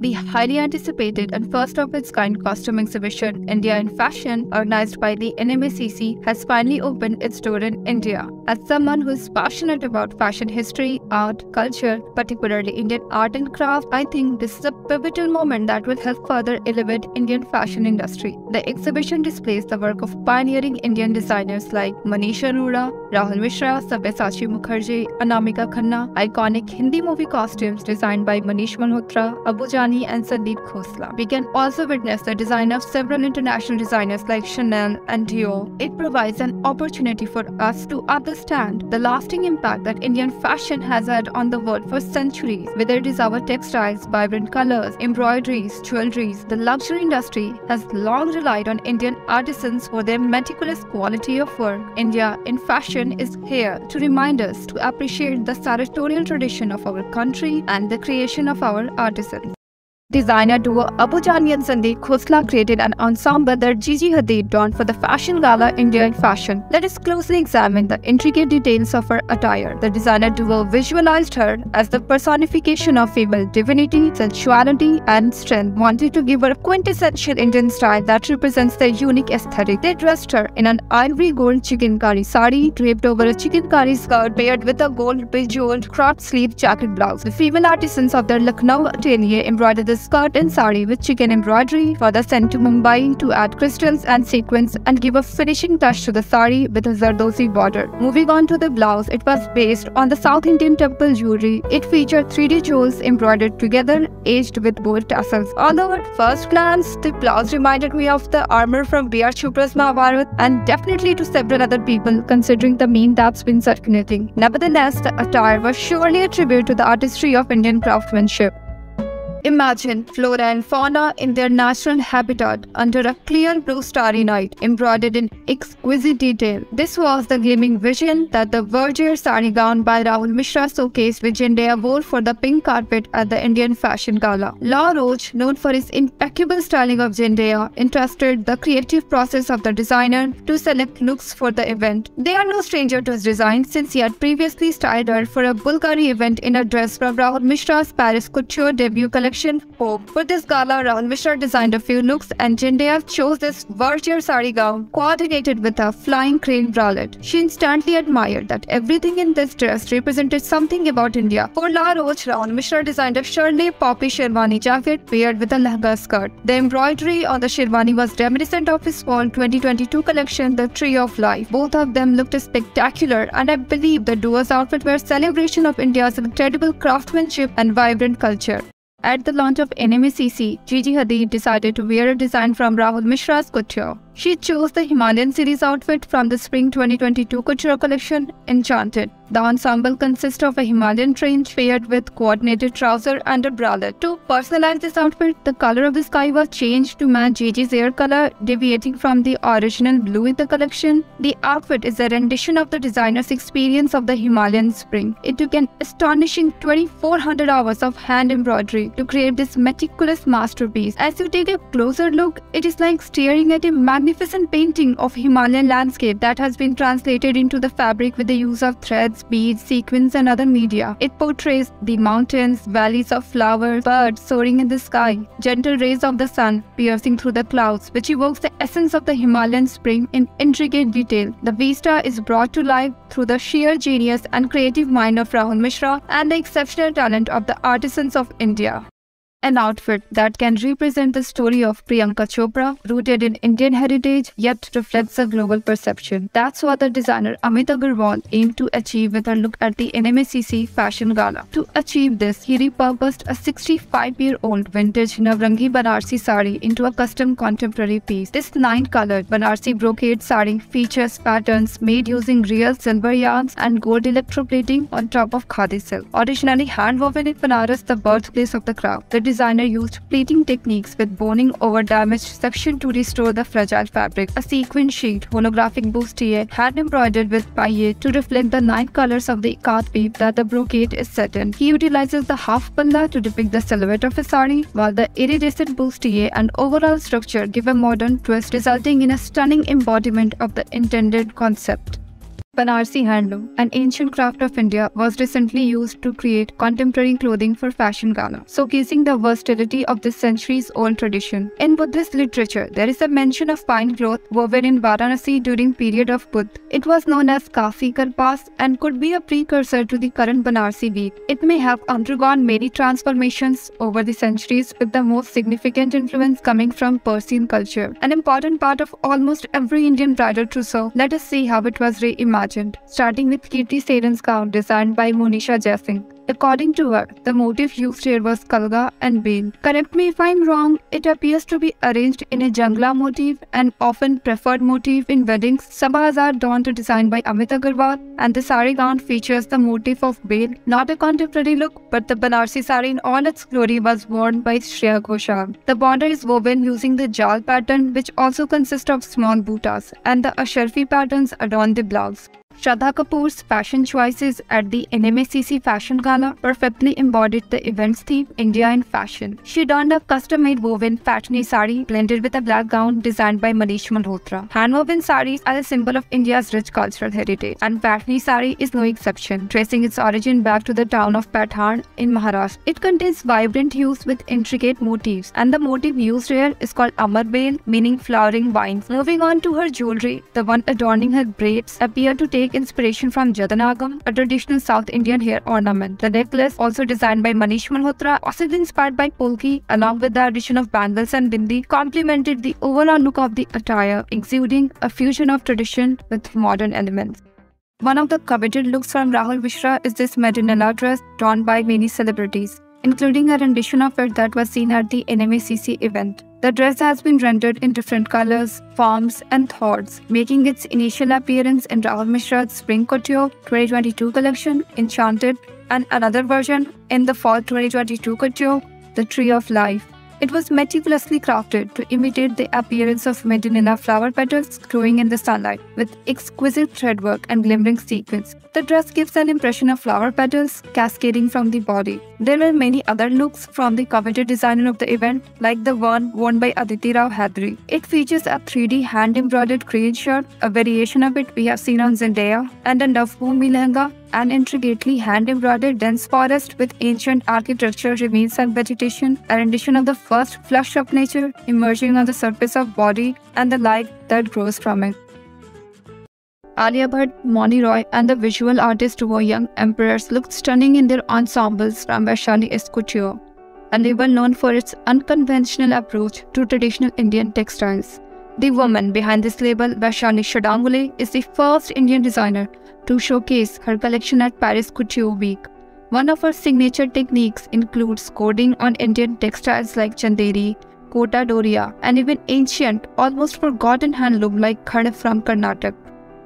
The highly anticipated and first of its kind costume exhibition, India in Fashion, organized by the NMACC, has finally opened its door in India. As someone who is passionate about fashion history, art, culture, particularly Indian art and craft, I think this is a pivotal moment that will help further elevate Indian fashion industry. The exhibition displays the work of pioneering Indian designers like Manish Arora, Rahul Mishra, Sabyasachi Mukherjee, Anamika Khanna, iconic Hindi movie costumes designed by Manish Malhotra, Abu Jani and Sandeep Khosla. We can also witness the design of several international designers like Chanel and Dior. It provides an opportunity for us to understand the lasting impact that Indian fashion has had on the world for centuries. Whether it is our textiles, vibrant colors, embroideries, jewelries, the luxury industry has long relied on Indian artisans for their meticulous quality of work. India in Fashion is here to remind us to appreciate the sartorial tradition of our country and the creation of our artisans. Designer duo Abu Jani and Sandeep Khosla created an ensemble that Gigi Hadid donned for the Fashion Gala India in Fashion. Let us closely examine the intricate details of her attire. The designer duo visualized her as the personification of female divinity, sensuality, and strength, wanting to give her a quintessential Indian style that represents their unique aesthetic. They dressed her in an ivory gold chikankari sari draped over a chikankari skirt paired with a gold bejeweled cropped sleeve jacket blouse. The female artisans of their Lucknow atelier embroidered the skirt and sari with chicken embroidery, further sent to Mumbai to add crystals and sequins and give a finishing touch to the sari with a Zardozi border. Moving on to the blouse, it was based on the South Indian temple jewelry. It featured 3D jewels embroidered together, edged with gold tassels. Although at first glance, the blouse reminded me of the armor from B.R. Chopra's Mahabharat, and definitely to several other people considering the meme that's been circulating. Nevertheless, the attire was surely a tribute to the artistry of Indian craftsmanship. Imagine flora and fauna in their natural habitat under a clear blue starry night, embroidered in exquisite detail. This was the gleaming vision that the Vergeer sari gown by Rahul Mishra showcased, which India wore for the pink carpet at the Indian Fashion Gala. Law Roach, known for his impeccable styling of Zendaya, entrusted the creative process of the designer to select looks for the event. They are no stranger to his design, since he had previously styled her for a Bulgari event in a dress from Rahul Mishra's Paris Couture debut collection. For this gala, Rahul Mishra designed a few looks, and Zendaya chose this Vergeer sari gown coordinated with a flying crane bralette. She instantly admired that everything in this dress represented something about India. For La Roche, Rahul Mishra designed a Shirley poppy sherwani jacket paired with a lehenga skirt. The embroidery on the sherwani was reminiscent of his fall 2022 collection, The Tree of Life. Both of them looked spectacular, and I believe the duo's outfit were a celebration of India's incredible craftsmanship and vibrant culture. At the launch of NMACC, Gigi Hadid decided to wear a design from Rahul Mishra's couture. She chose the Himalayan series outfit from the Spring 2022 couture collection, Enchanted. The ensemble consists of a Himalayan trench paired with coordinated trouser and a bralette. To personalize this outfit, the color of the sky was changed to match Gigi's hair color, deviating from the original blue in the collection. The outfit is a rendition of the designer's experience of the Himalayan spring. It took an astonishing 2,400 hours of hand embroidery to create this meticulous masterpiece. As you take a closer look, it is like staring at a magnificent painting of Himalayan landscape that has been translated into the fabric with the use of threads, beads, sequins, and other media. It portrays the mountains, valleys of flowers, birds soaring in the sky, gentle rays of the sun piercing through the clouds, which evokes the essence of the Himalayan spring in intricate detail. The vista is brought to life through the sheer genius and creative mind of Rahul Mishra and the exceptional talent of the artisans of India. An outfit that can represent the story of Priyanka Chopra, rooted in Indian heritage yet reflects a global perception. That's what the designer Amit Agarwal aimed to achieve with her look at the NMACC Fashion Gala. To achieve this, he repurposed a 65-year-old vintage Navrangi Banarsi sari into a custom contemporary piece. This 9-colored Banarsi brocade sari features patterns made using real silver yarns and gold electroplating on top of khadi silk. Originally hand-woven in Banaras, the birthplace of the craft, the designer used pleating techniques with boning over damaged section to restore the fragile fabric. A sequin sheet, holographic bustier, hand embroidered with paille to reflect the 9 colors of the ikat weave that the brocade is set in. He utilizes the half palla to depict the silhouette of a sari, while the iridescent bustier and overall structure give a modern twist, resulting in a stunning embodiment of the intended concept. Banarsi handloom, an ancient craft of India, was recently used to create contemporary clothing for fashion gala, showcasing the versatility of this centuries-old tradition. In Buddhist literature, there is a mention of pine cloth woven in Varanasi during period of Buddha. It was known as Kasi Karpas and could be a precursor to the current Banarsi weave. It may have undergone many transformations over the centuries, with the most significant influence coming from Persian culture, an important part of almost every Indian bridal trousseau. Let us see how it was reimagined. Starting with Kirti Seran's gown designed by Monisha Jaising. According to her, the motif used here was kalga and bale. Correct me if I'm wrong, it appears to be arranged in a jangla motif, an often preferred motif in weddings. Sabhas are adorned to design by Amit Agarwal, and the sari gown features the motif of bale. Not a contemporary look, but the Banarsi sari in all its glory was worn by Shreya Ghoshal. The border is woven using the jal pattern, which also consists of small buttas, and the Asharfi patterns adorn the blouse. Shraddha Kapoor's fashion choices at the NMACC Fashion Gala perfectly embodied the event's theme, India in Fashion. She donned a custom-made woven patchni sari blended with a black gown designed by Manish Malhotra. Hand-woven saris are a symbol of India's rich cultural heritage, and patchni sari is no exception, tracing its origin back to the town of Pathan in Maharashtra. It contains vibrant hues with intricate motifs, and the motif used here is called Amar Bale, meaning flowering vines. Moving on to her jewelry, the one adorning her braids appeared to take inspiration from Jadanagam, a traditional South Indian hair ornament. The necklace, also designed by Manish Malhotra, possibly inspired by Polki, along with the addition of bangles and bindi, complemented the overall look of the attire, exuding a fusion of tradition with modern elements. One of the coveted looks from Rahul Mishra is this Medinella dress drawn by many celebrities, including a rendition of it that was seen at the NMACC event. The dress has been rendered in different colors, forms, and thoughts, making its initial appearance in Rahul Mishra's Spring Couture 2022 collection, Enchanted, and another version in the Fall 2022 Couture, The Tree of Life. It was meticulously crafted to imitate the appearance of Medinella flower petals glowing in the sunlight, with exquisite threadwork and glimmering sequins. The dress gives an impression of flower petals cascading from the body. There were many other looks from the coveted designer of the event, like the one worn by Aditi Rao Hadri. It features a 3D hand-embroidered green shirt, a variation of it we have seen on Zendaya, and a Navbhoomi lehenga. An intricately hand-embroidered dense forest with ancient architecture remains and vegetation, a rendition of the first flush of nature emerging on the surface of body and the light that grows from it. Alia Bhatt, Moni Roy, and the visual artist who were young emperors looked stunning in their ensembles from Vaishali Couture, and they were known for its unconventional approach to traditional Indian textiles. The woman behind this label, Vaishali Shadangule, is the first Indian designer to showcase her collection at Paris Couture Week. One of her signature techniques includes coding on Indian textiles like Chanderi, Kota Doria, and even ancient, almost forgotten handloom like Khad from Karnataka.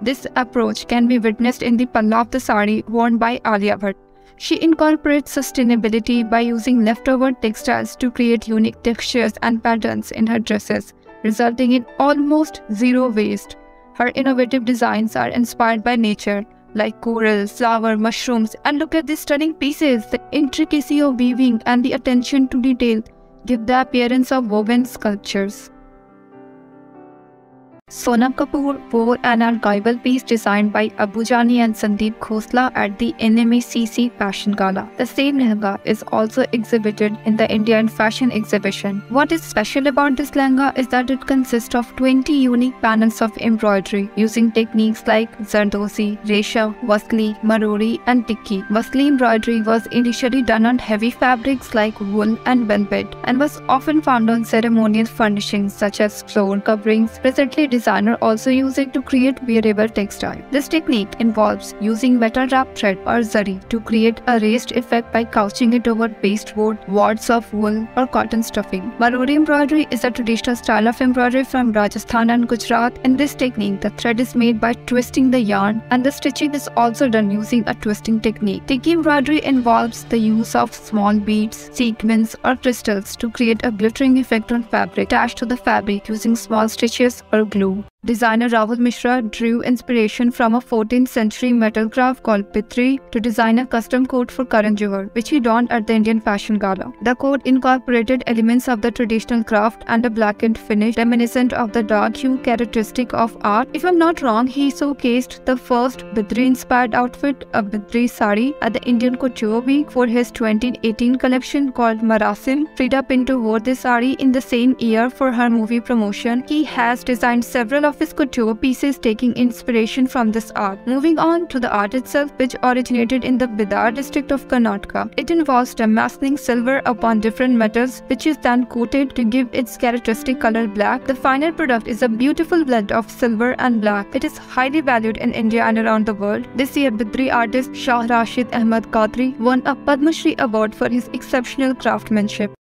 This approach can be witnessed in the palla of the sari worn by Alia Bhatt. She incorporates sustainability by using leftover textiles to create unique textures and patterns in her dresses, resulting in almost zero waste. Her innovative designs are inspired by nature, like coral, flower, mushrooms, and look at these stunning pieces. The intricacy of weaving and the attention to detail give the appearance of woven sculptures. Sonam Kapoor wore an archival piece designed by Abu Jani and Sandeep Khosla at the NMACC Fashion Gala. The same lehenga is also exhibited in the India in Fashion exhibition. What is special about this lehenga is that it consists of 20 unique panels of embroidery using techniques like Zardozi, Resham, Vasli, Marori, and Tikki. Vasli embroidery was initially done on heavy fabrics like wool and velvet and was often found on ceremonial furnishings such as floor coverings. Presently, designer also use it to create wearable textile. This technique involves using metal wrap thread or zari to create a raised effect by couching it over pasteboard, wards of wool, or cotton stuffing. Marori embroidery is a traditional style of embroidery from Rajasthan and Gujarat. In this technique, the thread is made by twisting the yarn, and the stitching is also done using a twisting technique. Tikki embroidery involves the use of small beads, sequins, or crystals to create a glittering effect on fabric attached to the fabric using small stitches or glue. Designer Rahul Mishra drew inspiration from a 14th century metal craft called Pitri to design a custom coat for Karan Johar, which he donned at the Indian Fashion Gala. The coat incorporated elements of the traditional craft and a blackened finish reminiscent of the dark hue characteristic of art. If I'm not wrong, he showcased the first Bidri-inspired outfit, a Bidri sari, at the Indian Couture Week for his 2018 collection called Marasim. Freida Pinto wore this sari in the same year for her movie promotion. He has designed several of his couture pieces taking inspiration from this art. Moving on to the art itself, which originated in the Bidar district of Karnataka. It involves damascening silver upon different metals, which is then coated to give its characteristic color black. The final product is a beautiful blend of silver and black. It is highly valued in India and around the world. This year, Bidri artist Shah Rashid Ahmad Qadri won a Padma Shri award for his exceptional craftsmanship.